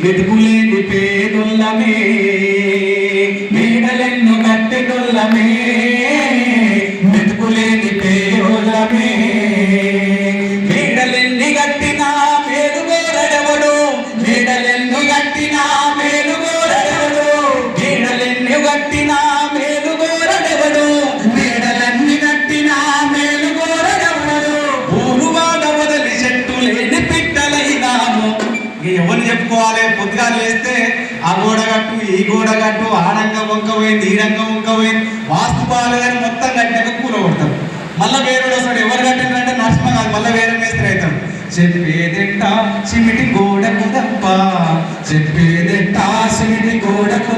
వెతుకులేని పేదొల్లమే మేడలెన్ను కట్టెదొల్లమే వెతుకులేని పేదొల్లమే మేడలెన్ని గట్టినా మేలుగోరడెవడు మేడలెన్ను గట్టినా మేలుగోరడెవడు మేడలెన్ని గట్టినా మేలుగోరడెవడు మేడలెన్ని గట్టినా మేలుగోరడెవడు ఊరువాడ వదలి చెట్టు లేని పిట్టలైనాము. ఎవరు చెప్పుకోవాలి? పొద్దుగా లేస్తే ఆ గోడ కట్టు ఈ గోడ కట్టు ఆడంగా వంక పోయింది ఈడంగా వంక పోయింది వాస్తు బాగాలేదని మొత్తం కట్టినాక కూర కొడతాం. మళ్ళీ వేరే వస్తాడు. ఎవరు కట్టినారంటే నరసింహ కాదు, మళ్ళీ వేరే మేస్త్రి అవుతాడు. చెప్పేదెంట సిమిటి గోడకు తప్ప చెప్పేదెంట సిమిటి గోడకు